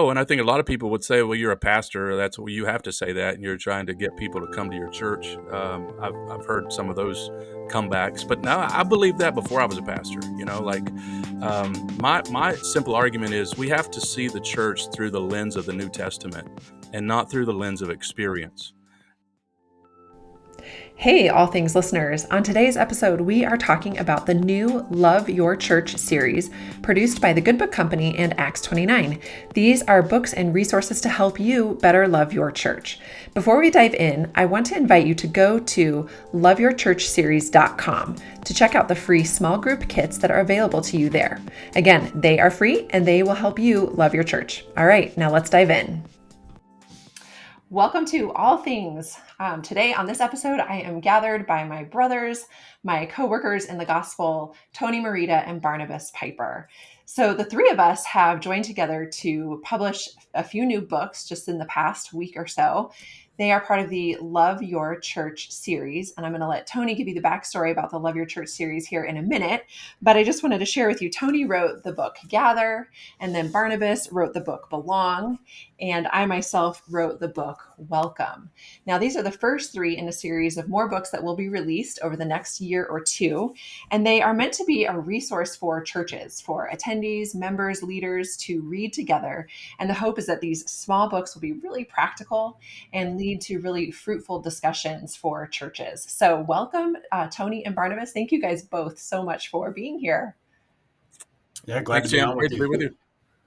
Oh, and I think a lot of people would say, well, you're a pastor. That's what you have to say that. And you're trying to get people to come to your church. I've heard some of those comebacks, but now I believed that before I was a pastor. My simple argument is we have to see the church through the lens of the New Testament and not through the lens of experience. Hey, All Things listeners. On today's episode, we are talking about the new Love Your Church series produced by the Good Book Company and Acts 29. These are books and resources to help you better love your church. Before we dive in, I want to invite you to go to loveyourchurchseries.com to check out the free small group kits that are available to you there. Again, they are free and they will help you love your church. All right, now let's dive in. Welcome to All Things. Today on this episode, I am gathered by my brothers, my coworkers in the gospel, Tony Merida and Barnabas Piper. So the three of us have joined together to publish a few new books just in the past week or so. They are part of the Love Your Church series, and I'm going to let Tony give you the backstory about the Love Your Church series here in a minute. But I just wanted to share with you, Tony wrote the book Gather, and then Barnabas wrote the book Belong, and I myself wrote the book Welcome. Now, these are the first three in a series of more books that will be released over the next year or two, and they are meant to be a resource for churches, for attendees, members, leaders to read together. And the hope is that these small books will be really practical and lead to really fruitful discussions for churches. So welcome, Tony and Barnabas. Thank you guys both so much for being here. Yeah, glad Thanks, to be Sam. on Great with to be with you. you.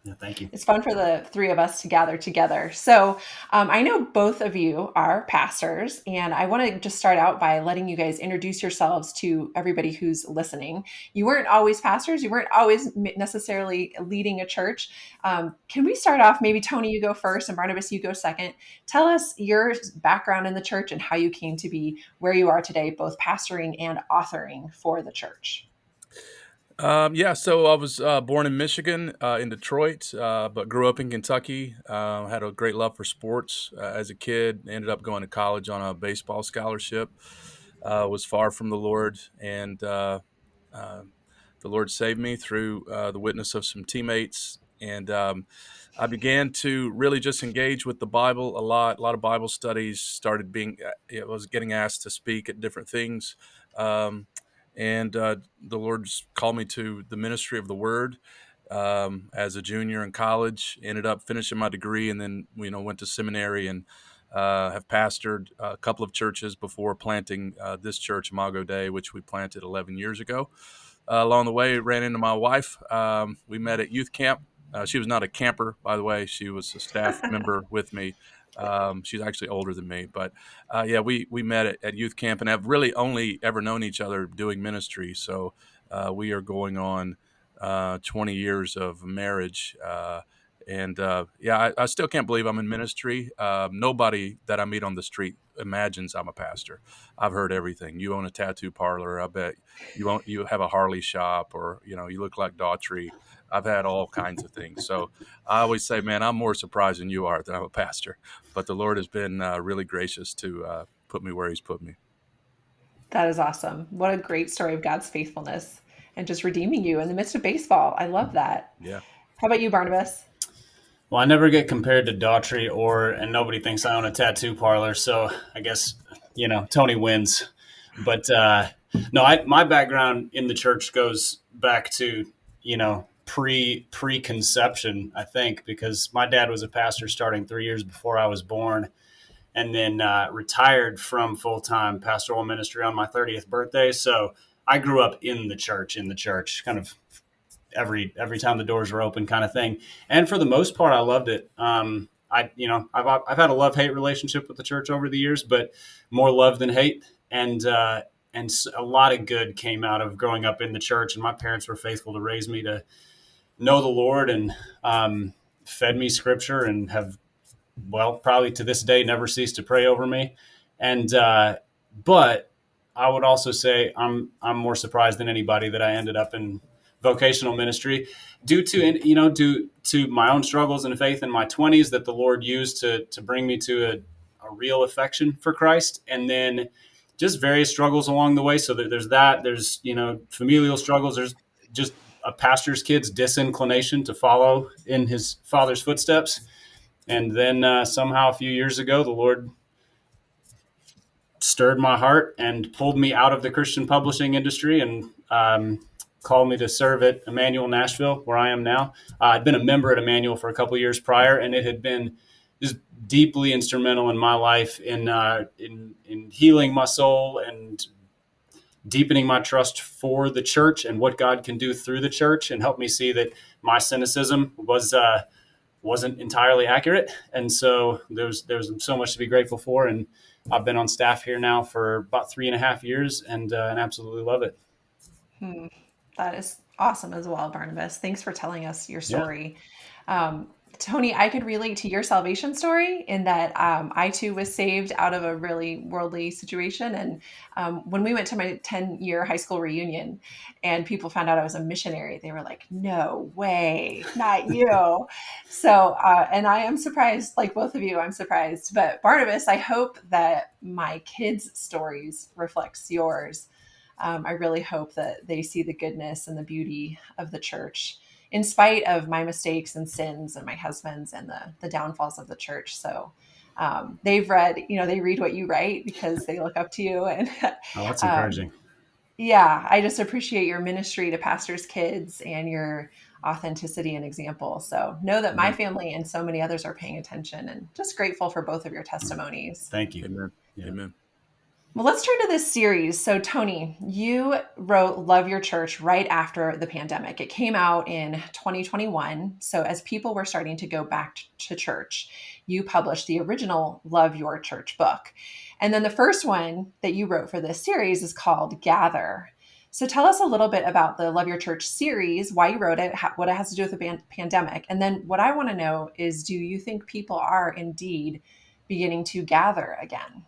Yeah, thank you. It's fun for the three of us to gather together. So I know both of you are pastors, and I want to just start out by letting you guys introduce yourselves to everybody who's listening. You weren't always pastors. You weren't always necessarily leading a church. Can we start off, maybe Tony, you go first, and Barnabas, you go second. Tell us your background in the church and how you came to be where you are today, both pastoring and authoring for the church. So I was born in Michigan, in Detroit, but grew up in Kentucky. Had a great love for sports as a kid. Ended up going to college on a baseball scholarship. Was far from the Lord, and the Lord saved me through the witness of some teammates. And I began to really just engage with the Bible a lot of Bible studies. I was getting asked to speak at different things. Um, and the Lord just called me to the ministry of the Word as a junior in college. Ended up finishing my degree, and then went to seminary and have pastored a couple of churches before planting this church, Imago Dei, which we planted 11 years ago. Along the way, ran into my wife. We met at youth camp. She was not a camper, by the way. She was a staff member with me. She's actually older than me, but we met at youth camp and have really only ever known each other doing ministry. So we are going on 20 years of marriage. I still can't believe I'm in ministry. Nobody that I meet on the street imagines I'm a pastor. I've heard everything. You own a tattoo parlor. I bet you have a Harley shop, or you look like Daughtry. I've had all kinds of things. So I always say, man, I'm more surprised than you are that I'm a pastor. But the Lord has been really gracious to put me where He's put me. That is awesome. What a great story of God's faithfulness and just redeeming you in the midst of baseball. I love that. Yeah. How about you, Barnabas? Well, I never get compared to Daughtry and nobody thinks I own a tattoo parlor. So I guess, Tony wins. But my background in the church goes back to, preconception, I think, because my dad was a pastor starting 3 years before I was born, and then retired from full-time pastoral ministry on my 30th birthday. So I grew up in the church, kind of every time the doors were open kind of thing. And for the most part, I loved it. I've had a love-hate relationship with the church over the years, but more love than hate. And a lot of good came out of growing up in the church. And my parents were faithful to raise me to know the Lord, and fed me scripture, and have, probably to this day, never ceased to pray over me. And but I would also say I'm more surprised than anybody that I ended up in vocational ministry due to my own struggles and faith in my 20s that the Lord used to bring me to a real affection for Christ, and then just various struggles along the way. So there's familial struggles. There's just a pastor's kid's disinclination to follow in his father's footsteps. And then somehow a few years ago, the Lord stirred my heart and pulled me out of the Christian publishing industry and called me to serve at Emmanuel Nashville, where I am now. I'd been a member at Emmanuel for a couple of years prior, and it had been just deeply instrumental in my life in healing my soul and deepening my trust for the church and what God can do through the church, and helped me see that my cynicism wasn't entirely accurate. And so there's so much to be grateful for. And I've been on staff here now for about 3.5 years, and absolutely love it. Hmm. That is awesome as well, Barnabas. Thanks for telling us your Yeah. story. Um, Tony, I could relate to your salvation story in that I too was saved out of a really worldly situation. And when we went to my 10-year high school reunion and people found out I was a missionary, they were like, no way, not you. So, and I am surprised, like both of you, I'm surprised. But Barnabas, I hope that my kids' stories reflects yours. I really hope that they see the goodness and the beauty of the church in spite of my mistakes and sins and my husband's and the downfalls of the church. So they've read, they read what you write because they look up to you. And Oh, that's um, encouraging. yeah, I just appreciate your ministry to pastors' kids and your authenticity and example. So know that my Amen. family and so many others are paying attention, and just grateful for both of your testimonies. Thank you. Amen. Yeah. Amen. Well, let's turn to this series. So, Tony, you wrote Love Your Church right after the pandemic. It came out in 2021. So, as people were starting to go back to church, you published the original Love Your Church book. And then the first one that you wrote for this series is called Gather. So, tell us a little bit about the Love Your Church series, why you wrote it, what it has to do with the pandemic. And then, what I want to know is, do you think people are indeed beginning to gather again?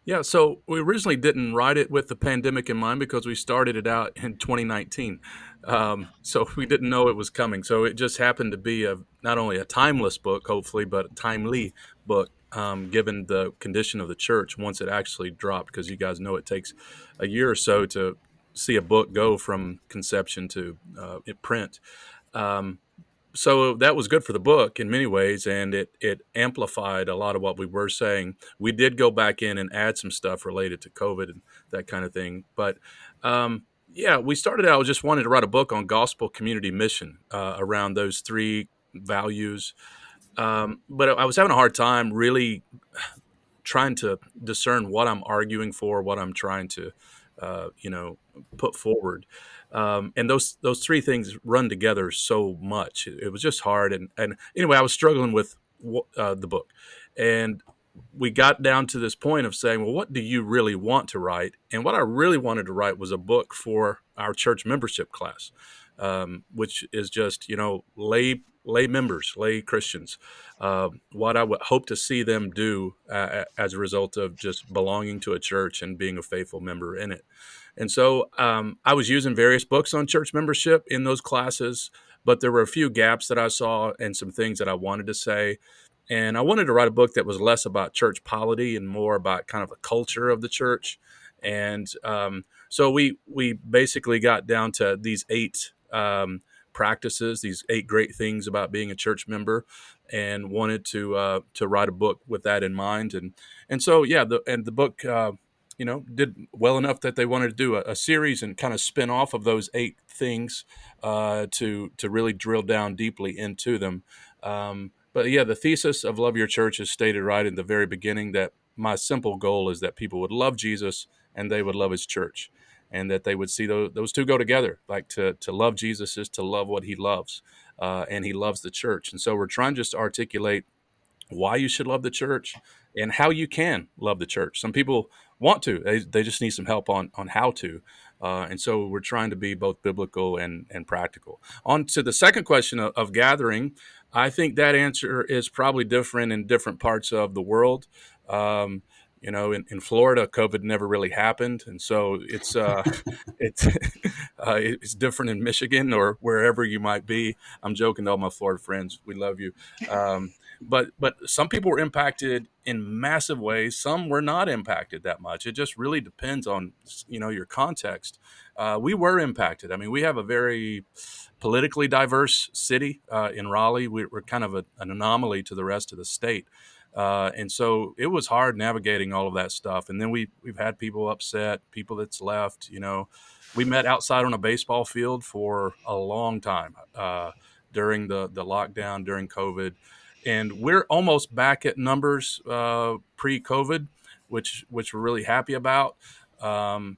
Yeah, so we originally didn't write it with the pandemic in mind because we started it out in 2019. So we didn't know it was coming. So it just happened to be not only a timeless book, hopefully, but a timely book, given the condition of the church once it actually dropped, because you guys know it takes a year or so to see a book go from conception to print. Um, so that was good for the book in many ways, and it amplified a lot of what we were saying. We did go back in and add some stuff related to COVID and that kind of thing. But yeah, we started out just wanting to write a book on gospel community mission around those three values. But I was having a hard time really trying to discern what I'm arguing for, what I'm trying to, you know, put forward. And those three things run together so much. It was just hard. And anyway, I was struggling with the book, and we got down to this point of saying, well, what do you really want to write? And what I really wanted to write was a book for our church membership class, which is just, you know, lay members, lay Christians, what I would hope to see them do as a result of just belonging to a church and being a faithful member in it. And so I was using various books on church membership in those classes, but there were a few gaps that I saw and some things that I wanted to say. And I wanted to write a book that was less about church polity and more about kind of the culture of the church. And so we basically got down to these eight practices, these eight great things about being a church member, and wanted to write a book with that in mind. And so yeah, the book you know, did well enough that they wanted to do a series and kind of spin off of those eight things to really drill down deeply into them. But yeah, the thesis of Love Your Church is stated right in the very beginning, that my simple goal is that people would love Jesus and they would love his church, and that they would see those two go together. Like to love Jesus is to love what he loves, and he loves the church. And so we're trying just to articulate why you should love the church and how you can love the church. Some people want to, they just need some help on how to. And so we're trying to be both biblical and practical. On to the second question of gathering, I think that answer is probably different in different parts of the world. Um, In Florida, COVID never really happened, and so it's it's different in Michigan or wherever you might be. I'm joking to all my Florida friends. We love you. Um, but some people were impacted in massive ways. Some were not impacted that much. It just really depends on your context. We were impacted. I mean, we have a very politically diverse city in Raleigh. We're kind of an anomaly to the rest of the state. And so it was hard navigating all of that stuff. And then we've had people upset, people that's left. We met outside on a baseball field for a long time during the lockdown, during COVID. And we're almost back at numbers pre-COVID, which we're really happy about. Um,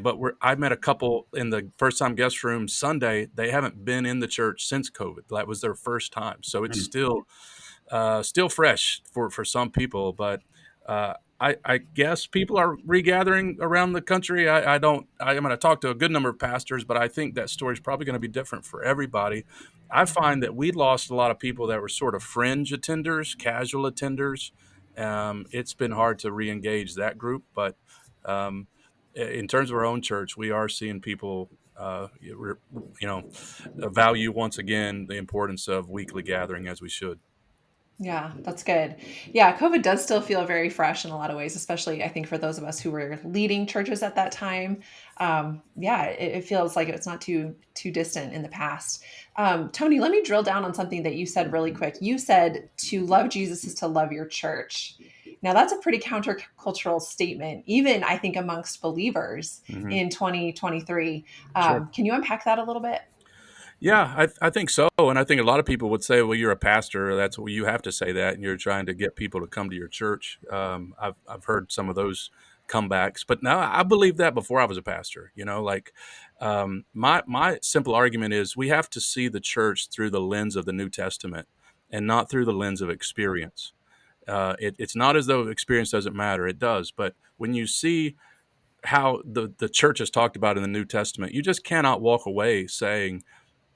but I met a couple in the first time guest room Sunday. They haven't been in the church since COVID. That was their first time. So it's still fresh for some people, but I guess people are regathering around the country. I'm going to talk to a good number of pastors, but I think that story is probably going to be different for everybody. I find that we lost a lot of people that were sort of fringe attenders, casual attenders. It's been hard to re-engage that group, but in terms of our own church, we are seeing people, value once again the importance of weekly gathering as we should. Yeah, that's good. Yeah, COVID does still feel very fresh in a lot of ways, especially I think for those of us who were leading churches at that time. Yeah, it feels like it's not too distant in the past. Tony, let me drill down on something that you said really quick. You said to love Jesus is to love your church. Now that's a pretty countercultural statement, even I think amongst believers Mhm. in 2023. Sure. Can you unpack that a little bit? Yeah, I think so. And I think a lot of people would say, well, you're a pastor. That's what you have to say that. And you're trying to get people to come to your church. I've heard some of those comebacks, but now I believed that before I was a pastor. My simple argument is we have to see the church through the lens of the New Testament and not through the lens of experience. It's not as though experience doesn't matter. It does. But when you see how the church is talked about in the New Testament, you just cannot walk away saying,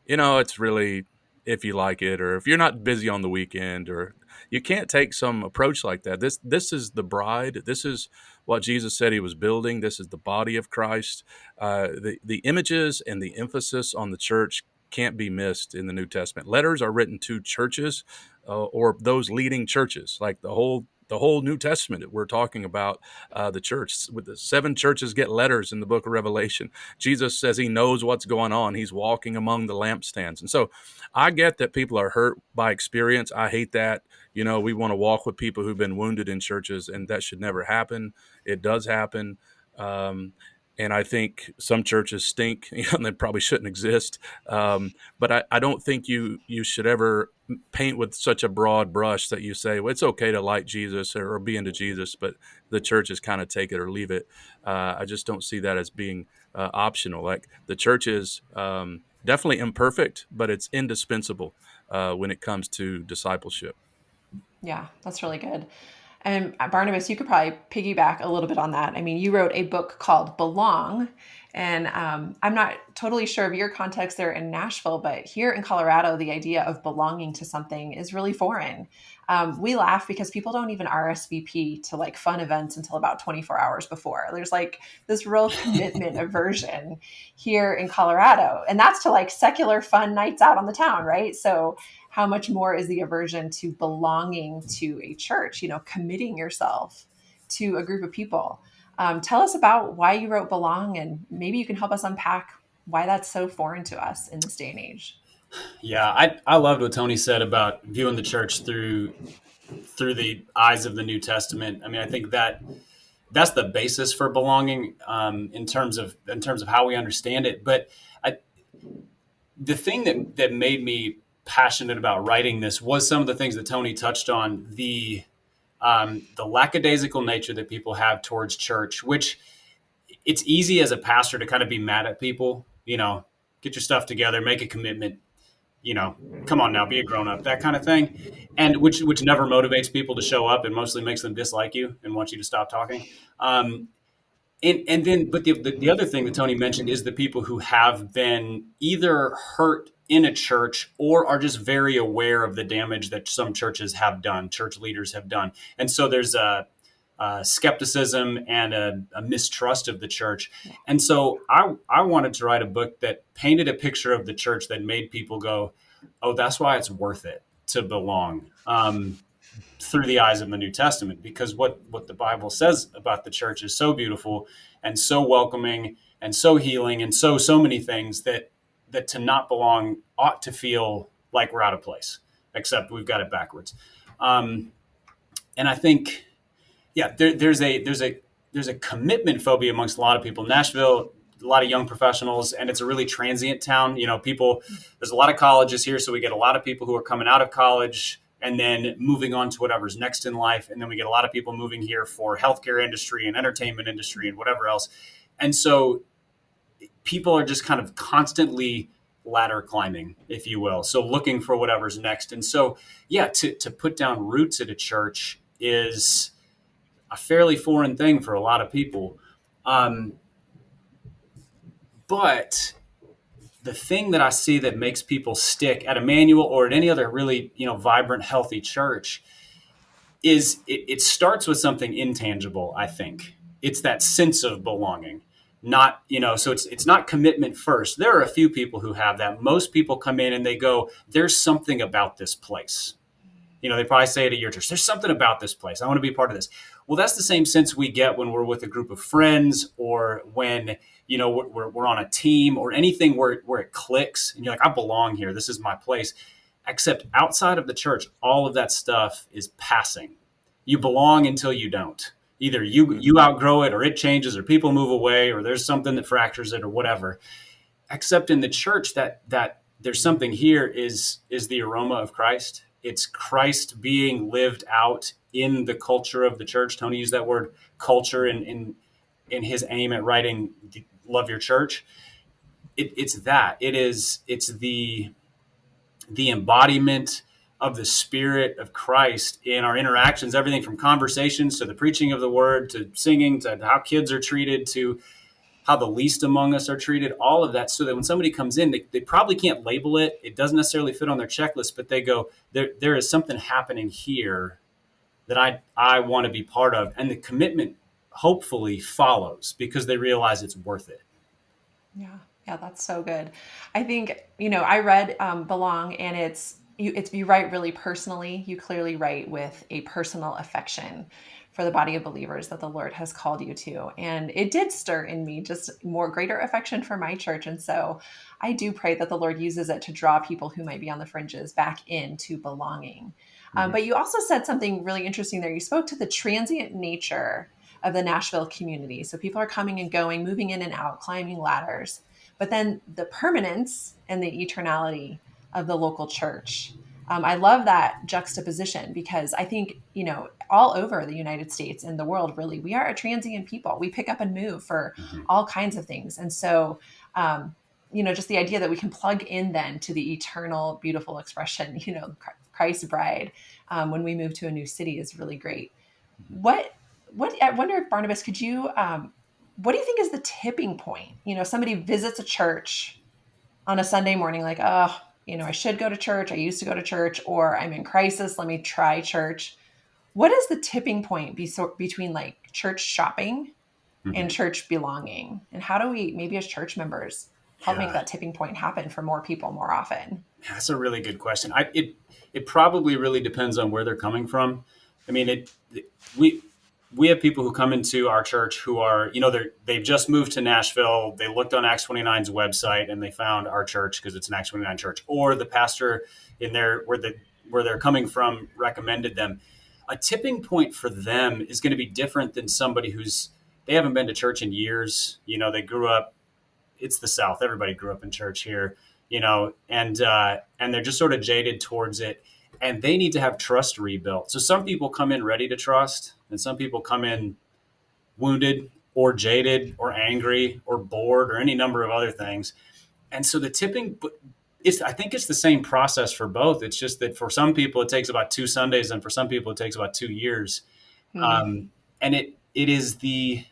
it's really if you like it or if you're not busy on the weekend or you can't take some approach like that. This is the bride. This is what Jesus said he was building. This is the body of Christ. The images and the emphasis on the church can't be missed in the New Testament. Letters are written to churches or those leading churches, like the whole New Testament. We're talking about the church. With the 7 churches get letters in the book of Revelation. Jesus says he knows what's going on. He's walking among the lampstands. And so I get that people are hurt by experience. I hate that. We want to walk with people who've been wounded in churches, and that should never happen. It does happen. Um, and I think some churches stink, and they probably shouldn't exist. But I don't think you should ever paint with such a broad brush that you say, well, it's okay to like Jesus or be into Jesus, but the church is kind of take it or leave it. I just don't see that as being optional. Like the church is definitely imperfect, but it's indispensable when it comes to discipleship. Yeah, that's really good. And Barnabas, you could probably piggyback a little bit on that. I mean, you wrote a book called Belong. And I'm not totally sure of your context there in Nashville, but here in Colorado, the idea of belonging to something is really foreign. We laugh because people don't even RSVP to like fun events until about 24 hours before. There's like this real commitment aversion here in Colorado. And that's to like secular fun nights out on the town, right? So how much more is the aversion to belonging to a church, committing yourself to a group of people? Tell us about why you wrote Belong, and maybe you can help us unpack why that's so foreign to us in this day and age. Yeah, I loved what Tony said about viewing the church through the eyes of the New Testament. I mean, I think that's the basis for belonging in terms of how we understand it. But I, the thing that made me passionate about writing this was some of the things that Tony touched on, the lackadaisical nature that people have towards church, which it's easy as a pastor to kind of be mad at people, get your stuff together, make a commitment, come on now, be a grown up, that kind of thing. And which never motivates people to show up and mostly makes them dislike you and want you to stop talking. And then, but the other thing that Tony mentioned is the people who have been either hurt in a church or are just very aware of the damage that some churches have done, church leaders have done. And so there's skepticism and a mistrust of the church. And so I wanted to write a book that painted a picture of the church that made people go, oh, that's why it's worth it to belong, through the eyes of the New Testament, because what the Bible says about the church is so beautiful and so welcoming and so healing and so many things that to not belong ought to feel like we're out of place, except we've got it backwards. And I think, yeah, there's a commitment phobia amongst a lot of people. Nashville, a lot of young professionals, and it's a really transient town. There's a lot of colleges here, so we get a lot of people who are coming out of college and then moving on to whatever's next in life. And then we get a lot of people moving here for healthcare industry and entertainment industry and whatever else. And so people are just kind of constantly ladder climbing, if you will. So looking for whatever's next. And so, yeah, to put down roots at a church is a fairly foreign thing for a lot of people. But the thing that I see that makes people stick at Emmanuel or at any other really, vibrant, healthy church is it starts with something intangible. I think it's that sense of belonging, not, so it's not commitment first. There are a few people who have that. Most people come in and they go, there's something about this place. They probably say it at your church, there's something about this place. I want to be a part of this. Well, that's the same sense we get when we're with a group of friends or when, we're on a team or anything where it clicks and you're like, I belong here. This is my place. Except outside of the church, all of that stuff is passing. You belong until you don't. Either you outgrow it or it changes or people move away or there's something that fractures it or whatever. Except in the church that there's something here is the aroma of Christ. It's Christ being lived out in the culture of the church. Tony used that word culture in his aim at writing Love Your Church. It's the embodiment of the Spirit of Christ in our interactions, everything from conversations to the preaching of the word, to singing, to how kids are treated, to how the least among us are treated, all of that, so that when somebody comes in, they probably can't label it. It doesn't necessarily fit on their checklist, but they go, there is something happening here that I want to be part of. And the commitment hopefully follows because they realize it's worth it. Yeah. Yeah, that's so good. I think, I read Belong, and you write really personally. You clearly write with a personal affection for the body of believers that the Lord has called you to. And it did stir in me just more greater affection for my church. And so I do pray that the Lord uses it to draw people who might be on the fringes back into belonging. But you also said something really interesting there. You spoke to the transient nature of the Nashville community. So people are coming and going, moving in and out, climbing ladders. But then the permanence and the eternality of the local church. I love that juxtaposition because I think, all over the United States and the world, really, we are a transient people. We pick up and move for all kinds of things. And so, just the idea that we can plug in then to the eternal, beautiful expression, Christ's bride, when we move to a new city is really great. What I wonder if Barnabas, could you, what do you think is the tipping point? Somebody visits a church on a Sunday morning, like, oh, I should go to church. I used to go to church, or I'm in crisis. Let me try church. What is the tipping point between like church shopping and church belonging? And how do we, maybe as church members, help make that tipping point happen for more people more often? That's a really good question. It probably really depends on where they're coming from. I mean, we have people who come into our church who are, they've just moved to Nashville. They looked on Acts 29's website and they found our church because it's an Acts 29 church, or the pastor in there where they're coming from recommended them. A tipping point for them is going to be different than somebody they haven't been to church in years. They grew up, it's the South. Everybody grew up in church here, and they're just sort of jaded towards it. And they need to have trust rebuilt. So some people come in ready to trust, and some people come in wounded or jaded or angry or bored or any number of other things. And so the tipping, I think it's the same process for both. It's just that for some people it takes about 2 Sundays, and for some people it takes about 2 years. And it is the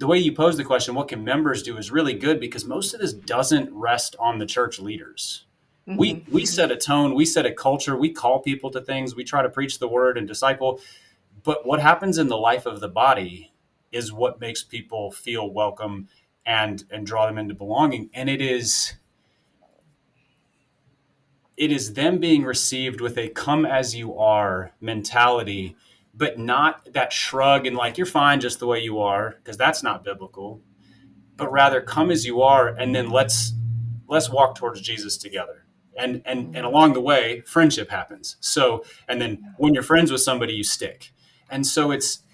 way you pose the question, what can members do, is really good, because most of this doesn't rest on the church leaders. We set a tone, we set a culture, we call people to things, we try to preach the word and disciple, But what happens in the life of the body is what makes people feel welcome and draw them into belonging. And it is them being received with a come as you are mentality, but not that shrug and like, you're fine just the way you are, because that's not biblical, but rather come as you are. And then let's walk towards Jesus together. And Mhm. along the way, friendship happens. So, and then when you're friends with somebody, you stick. And so it's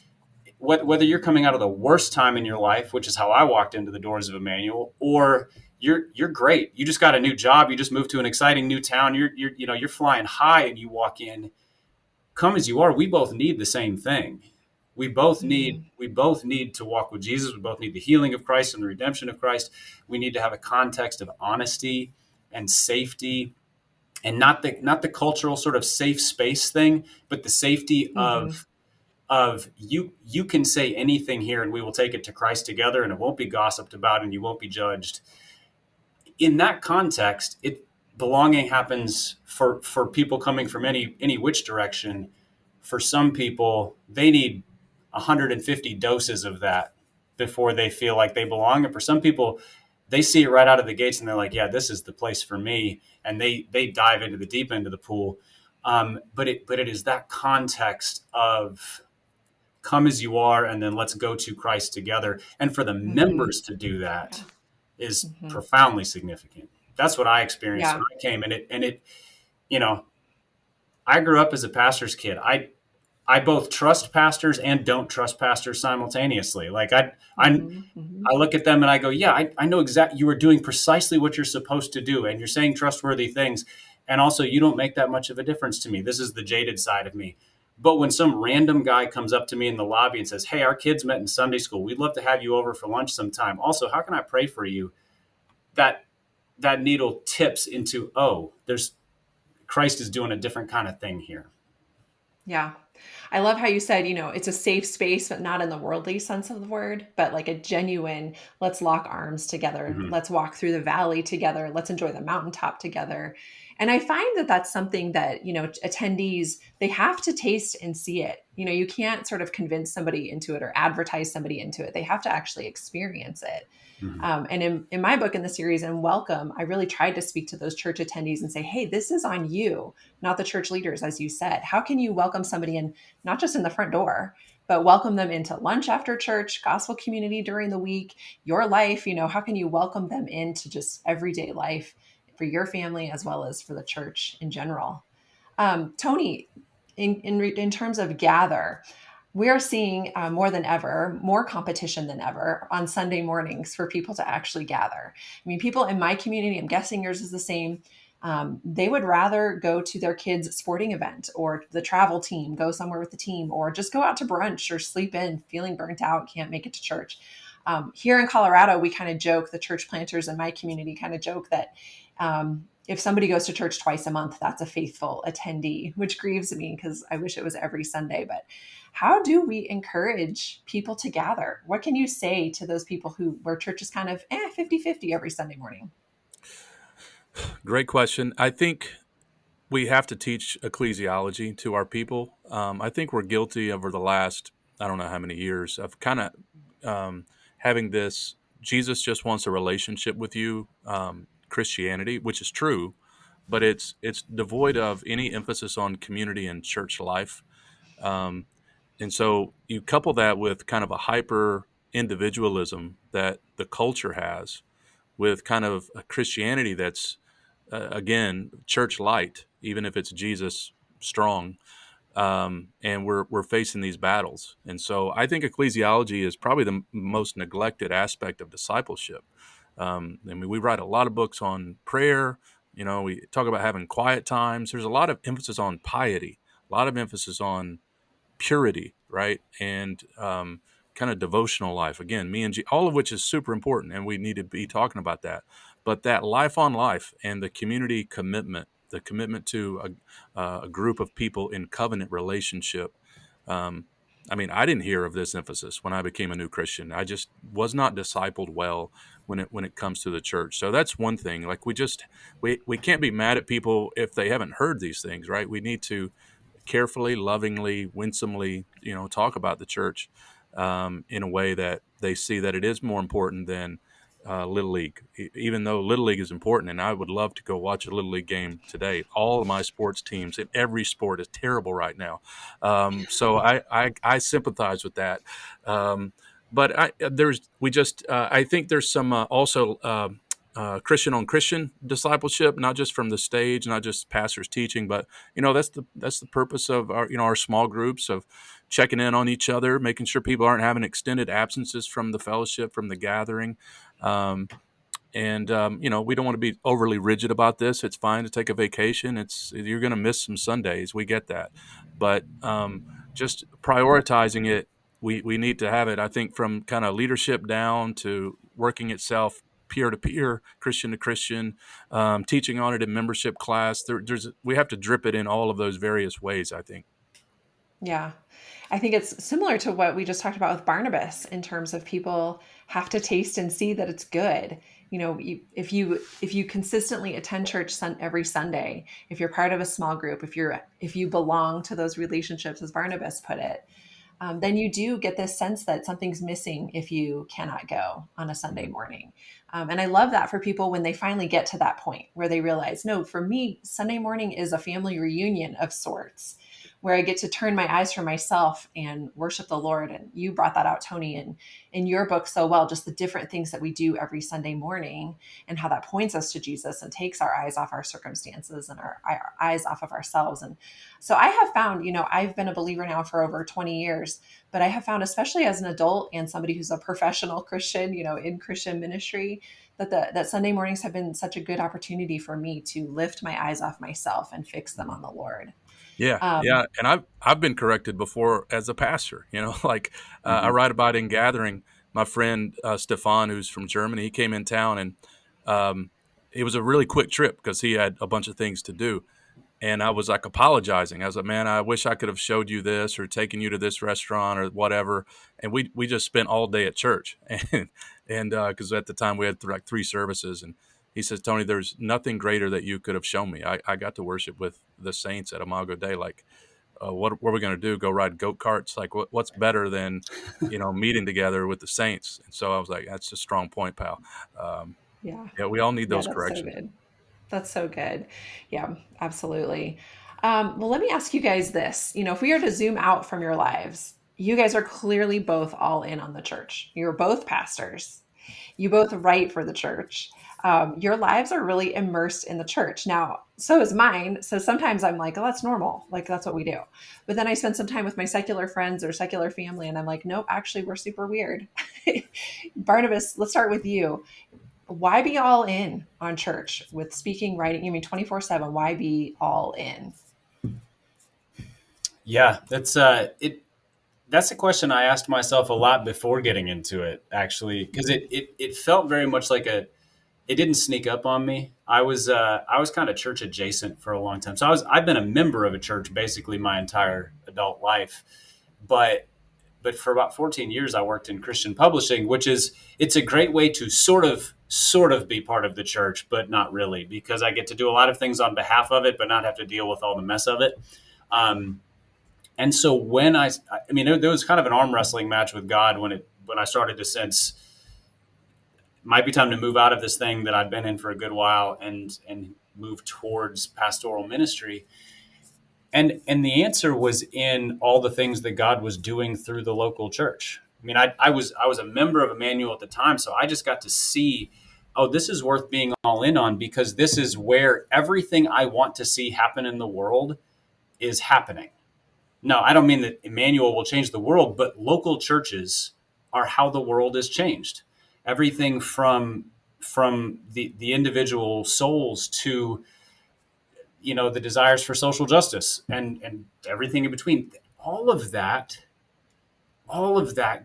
whether you're coming out of the worst time in your life, which is how I walked into the doors of Emmanuel, or you're great. You just got a new job. You just moved to an exciting new town. You're flying high, and you walk in. Come as you are. We both need the same thing. Mhm. We both need to walk with Jesus. We both need the healing of Christ and the redemption of Christ. We need to have a context of honesty and safety, and not the cultural sort of safe space thing, but the safety Mhm. of you can say anything here and we will take it to Christ together, and it won't be gossiped about and you won't be judged. In that context, it belonging happens for people coming from any which direction. For some people, they need 150 doses of that before they feel like they belong. And for some people, they see it right out of the gates and they're like, yeah, this is the place for me. And they dive into the deep end of the pool. But it is that context of come as you are, and then let's go to Christ together. And for the Mhm. members to do that Yeah. is Mhm. profoundly significant. That's what I experienced Yeah. when I came. And it, you know, I grew up as a pastor's kid. I both trust pastors and don't trust pastors simultaneously. Like Mhm. Mhm. I look at them and I go, yeah, I know exactly. You are doing precisely what you're supposed to do, and you're saying trustworthy things. And also, you don't make that much of a difference to me. This is the jaded side of me. But when some random guy comes up to me in the lobby and says, hey, our kids met in Sunday school. We'd love to have you over for lunch sometime. Also, how can I pray for you? That that needle tips into, oh, there's Christ is doing a different kind of thing here. Yeah. I love how you said, it's a safe space, but not in the worldly sense of the word, but like a genuine, let's lock arms together. Mm-hmm. Let's walk through the valley together. Let's enjoy the mountaintop together. And I find that that's something that, attendees, they have to taste and see it. You can't sort of convince somebody into it or advertise somebody into it. They have to actually experience it. Mm-hmm. And in my book in the series, and Welcome, I really tried to speak to those church attendees and say, hey, this is on you, not the church leaders, as you said. How can you welcome somebody in, not just in the front door, but welcome them into lunch after church, gospel community during the week, your life? How can you welcome them into just everyday life for your family as well as for the church in general? Tony, in terms of gather, we are seeing more than ever, more competition than ever on Sunday mornings for people to actually gather. I mean, people in my community, I'm guessing yours is the same. They would rather go to their kids' sporting event or the travel team, go somewhere with the team, or just go out to brunch or sleep in, feeling burnt out, can't make it to church. Here in Colorado, we kind of joke, the church planters in my community kind of joke that if somebody goes to church twice a month, that's a faithful attendee, which grieves me because I wish it was every Sunday. But how do we encourage people to gather? What can you say to those people where church is kind of 50-50 every Sunday morning? Great question. I think we have to teach ecclesiology to our people. I think we're guilty over the last, I don't know how many years, of kind of having this Jesus just wants a relationship with you Christianity, which is true, but it's devoid of any emphasis on community and church life. Um, and so you couple that with kind of a hyper individualism that the culture has, with kind of a Christianity that's again church light, even if it's Jesus strong. And we're facing these battles, and so I think ecclesiology is probably the most neglected aspect of discipleship. I mean, we write a lot of books on prayer. We talk about having quiet times. There's a lot of emphasis on piety, a lot of emphasis on purity, right? And kind of devotional life. Again, all of which is super important, and we need to be talking about that. But that life on life and the community commitment, the commitment to a group of people in covenant relationship. Um, I mean, I didn't hear of this emphasis when I became a new Christian. I just was not discipled well when it comes to the church. So that's one thing. Like we can't be mad at people if they haven't heard these things, right? We need to carefully, lovingly, winsomely, talk about the church in a way that they see that it is more important than Little League. Even though Little League is important, and I would love to go watch a Little League game today. All of my sports teams in every sport is terrible right now, so I sympathize with that. But I think there's some also. Christian on Christian discipleship, not just from the stage, not just pastors teaching, but that's the purpose of our small groups, of checking in on each other, making sure people aren't having extended absences from the fellowship, from the gathering. Um, and we don't want to be overly rigid about this. It's fine to take a vacation. You're going to miss some Sundays. We get that, but just prioritizing it. We need to have it. I think from kind of leadership down to working itself peer to peer, Christian to Christian, teaching on it in membership class. We have to drip it in all of those various ways, I think. Yeah. I think it's similar to what we just talked about with Barnabas in terms of people have to taste and see that it's good. If you consistently attend church every Sunday, if you're part of a small group, if you belong to those relationships, as Barnabas put it, then you do get this sense that something's missing if you cannot go on a Sunday morning. And I love that for people when they finally get to that point where they realize, no, for me, Sunday morning is a family reunion of sorts where I get to turn my eyes from myself and worship the Lord. And you brought that out, Tony, in your book so well, just the different things that we do every Sunday morning and how that points us to Jesus and takes our eyes off our circumstances and our eyes off of ourselves. And so I have found, I've been a believer now for over 20 years, but I have found, especially as an adult and somebody who's a professional Christian, in Christian ministry, that Sunday mornings have been such a good opportunity for me to lift my eyes off myself and fix them on the Lord. Yeah, Um, yeah, and I've been corrected before as a pastor. Like I Mm-hmm. write about in gathering. My friend Stefan, who's from Germany, he came in town, and um, it was a really quick trip because he had a bunch of things to do. And I was like apologizing. I was like, "Man, I wish I could have showed you this or taken you to this restaurant or whatever." And we just spent all day at church, and because at the time we had like three services, and he says, "Tony, there's nothing greater that you could have shown me. I got to worship with the saints at Imago Day. Like, what are we going to do? Go ride goat karts? Like, what's better than meeting together with the saints?" And so I was like, "That's a strong point, pal." Um, yeah. yeah, we all need Yeah, those that's so corrections. good. That's so good. Yeah, absolutely. Well, let me ask you guys this. If we are to zoom out from your lives, you guys are clearly both all in on the church. You're both pastors. You both write for the church. Your lives are really immersed in the church. Now, so is mine. So sometimes I'm like, oh, that's normal. Like, that's what we do. But then I spend some time with my secular friends or secular family, and I'm like, nope, actually, we're super weird. Barnabas, let's start with you. Why be all in on church with speaking, writing? 24/7. Why be all in? Yeah, that's a question I asked myself a lot before getting into it, actually, because it felt very much like it didn't sneak up on me. I was kind of church adjacent for a long time, so I've been a member of a church basically my entire adult life, but for about 14 years I worked in Christian publishing, which is it's a great way to sort of be part of the church, but not really, because I get to do a lot of things on behalf of it, but not have to deal with all the mess of it. Um, and so I mean, there was kind of an arm wrestling match with God when I started to sense it might be time to move out of this thing that I'd been in for a good while and move towards pastoral ministry. And the answer was in all the things that God was doing through the local church. I mean, I was a member of Emmanuel at the time, so I just got to see, oh, this is worth being all in on because this is where everything I want to see happen in the world is happening. No, I don't mean that Emmanuel will change the world, but local churches are how the world is changed. Everything from the individual souls to the desires for social justice and everything in between. All of that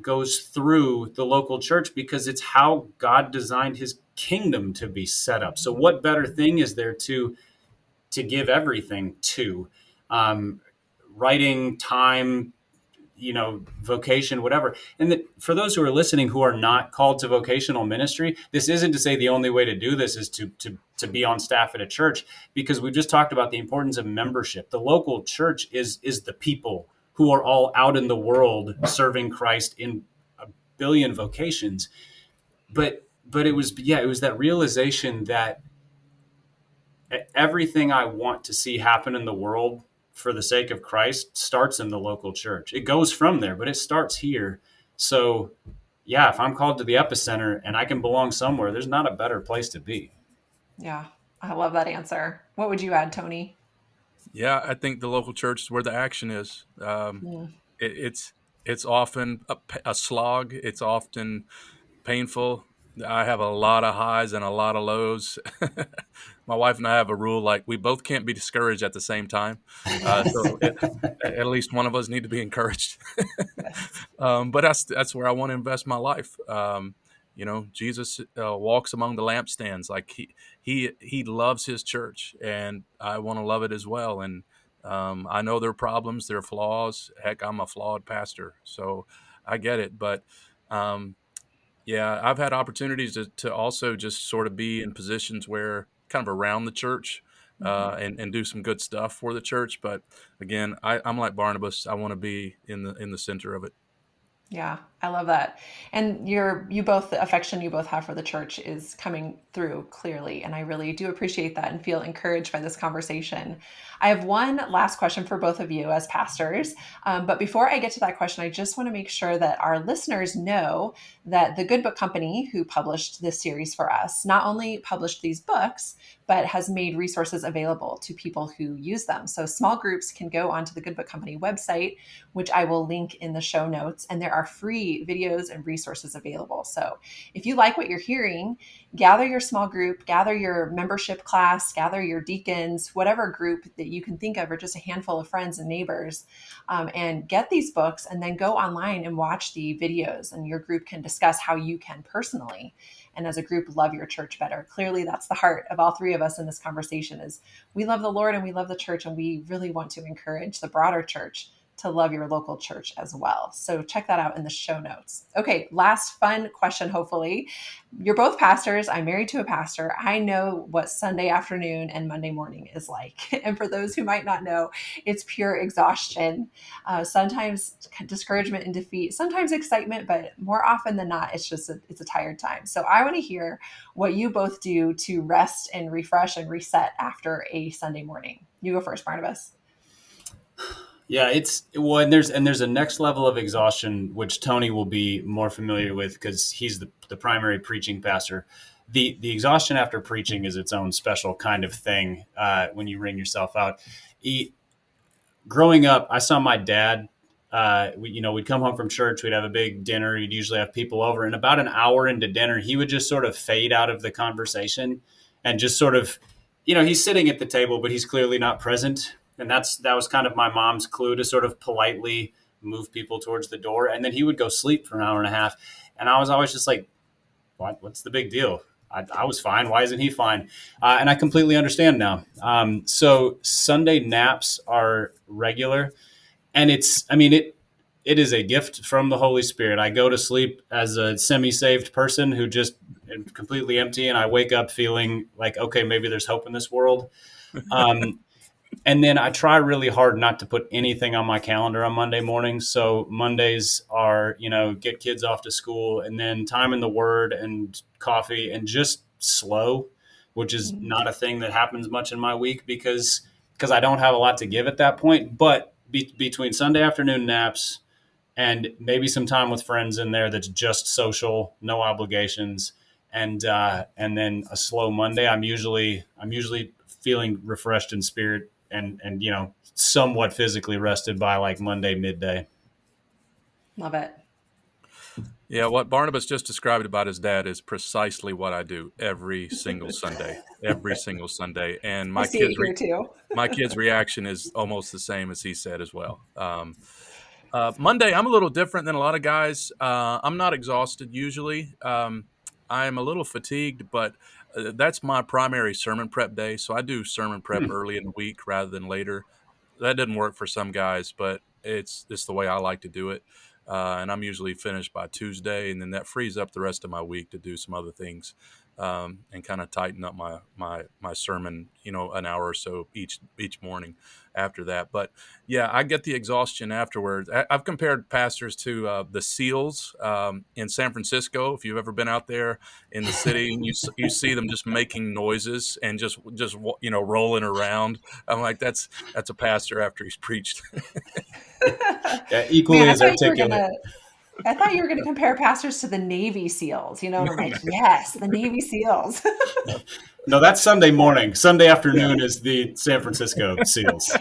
goes through the local church because it's how God designed His kingdom to be set up. So, what better thing is there to give everything to? Um, Writing time, vocation, whatever. And that for those who are listening who are not called to vocational ministry, this isn't to say the only way to do this is to be on staff at a church, because we just talked about the importance of membership. The local church is the people who are all out in the world serving Christ in a billion vocations. But it was that realization that everything I want to see happen in the world for the sake of Christ starts in the local church. It goes from there, but it starts here. So, yeah, if I'm called to the epicenter and I can belong somewhere, there's not a better place to be. Yeah, I love that answer. What would you add, Tony? Yeah, I think the local church is where the action is. Mm, It's often a slog. It's often painful. I have a lot of highs and a lot of lows. My wife and I have a rule, like, we both can't be discouraged at the same time. At least one of us need to be encouraged. yes. But that's where I want to invest my life. Jesus walks among the lampstands. Like, he loves his church, and I want to love it as well. And I know there are problems, there are flaws. Heck, I'm a flawed pastor, so I get it. But yeah, I've had opportunities to also just sort of be in positions where kind of around the church, Mhm. and do some good stuff for the church. But again, I'm like Barnabas. I want to be in the center of it. Yeah, I love that. And you both, the affection you both have for the church is coming through clearly. And I really do appreciate that and feel encouraged by this conversation. I have one last question for both of you as pastors. But before I get to that question, I just want to make sure that our listeners know that the Good Book Company, who published this series for us, not only published these books, but has made resources available to people who use them. So small groups can go onto the Good Book Company website, which I will link in the show notes. And there are free videos and resources available. So if you like what you're hearing, gather your small group, gather your membership class, gather your deacons, whatever group that you can think of, or just a handful of friends and neighbors, and get these books and then go online and watch the videos. And your group can discuss how you can personally and as a group love your church better. Clearly, that's the heart of all three of us in this conversation is we love the Lord and we love the church, and we really want to encourage the broader church to love your local church as well. So check that out in the show notes. Okay, last fun question, hopefully. You're both pastors. I'm married to a pastor. I know what Sunday afternoon and Monday morning is like. And for those who might not know, it's pure exhaustion, sometimes discouragement and defeat, sometimes excitement, but more often than not, it's a tired time. So I want to hear what you both do to rest and refresh and reset after a Sunday morning. You go first, Barnabas. Yeah, it's well, and there's a next level of exhaustion which Tony will be more familiar with because he's the primary preaching pastor. The exhaustion after preaching is its own special kind of thing when you wring yourself out. Growing up, I saw my dad. We'd come home from church, we'd have a big dinner. He'd usually have people over, and about an hour into dinner, he would just sort of fade out of the conversation, and just sort of, he's sitting at the table, but he's clearly not present. And that was kind of my mom's clue to sort of politely move people towards the door, and then he would go sleep for an hour and a half, and I was always just like, what's the big deal? I was fine. Why isn't he fine? And I completely understand now. So Sunday naps are regular, and it is a gift from the Holy Spirit. I go to sleep as a semi-saved person who just am completely empty, and I wake up feeling like, okay, maybe there's hope in this world. Um, and then I try really hard not to put anything on my calendar on Monday mornings. So Mondays are, get kids off to school, and then time in the Word and coffee and just slow, which is not a thing that happens much in my week because I don't have a lot to give at that point. But between Sunday afternoon naps and maybe some time with friends in there that's just social, no obligations, and then a slow Monday, I'm usually feeling refreshed in spirit and somewhat physically rested by like Monday midday. Love it. Yeah, what Barnabas just described about his dad is precisely what I do every single Sunday, and I see it here too. my kid's reaction is almost the same as he said as well. Monday, I'm a little different than a lot of guys. I'm not exhausted usually. I'm a little fatigued, but that's my primary sermon prep day. So I do sermon prep Hmm. early in the week rather than later. That didn't work for some guys, but it's the way I like to do it. And I'm usually finished by Tuesday, and then that frees up the rest of my week to do some other things, and kind of tighten up my sermon, an hour or so each morning after that. But yeah, I get the exhaustion afterwards. I've compared pastors to the SEALs in San Francisco. If you've ever been out there in the city, and you see them just making noises and just rolling around. I'm like, that's a pastor after he's preached. Yeah, Man, equally as articulate. I thought you were gonna compare pastors to the Navy SEALs, and I'm like, yes, the Navy SEAls. No, that's Sunday morning. Sunday afternoon is the San Francisco Seals.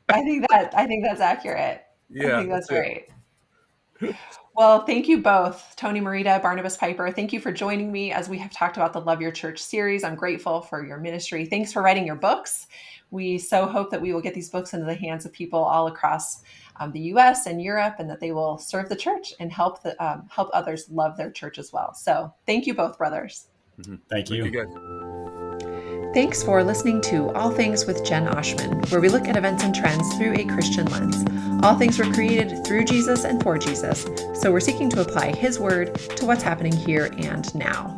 I think that's accurate. I Yeah, think that's that's it. right. Well, thank you both, Tony Merida, Barnabas Piper. Thank you for joining me as we have talked about the Love Your Church series. I'm grateful for your ministry. Thanks for writing your books. We so hope that we will get these books into the hands of people all across the U.S. and Europe, and that they will serve the church and help others love their church as well. So, thank you both, brothers. Thank Thank you, you. guys. Thanks for listening to All Things with Jen Oshman, where we look at events and trends through a Christian lens. All things were created through Jesus and for Jesus, so we're seeking to apply His word to what's happening here and now.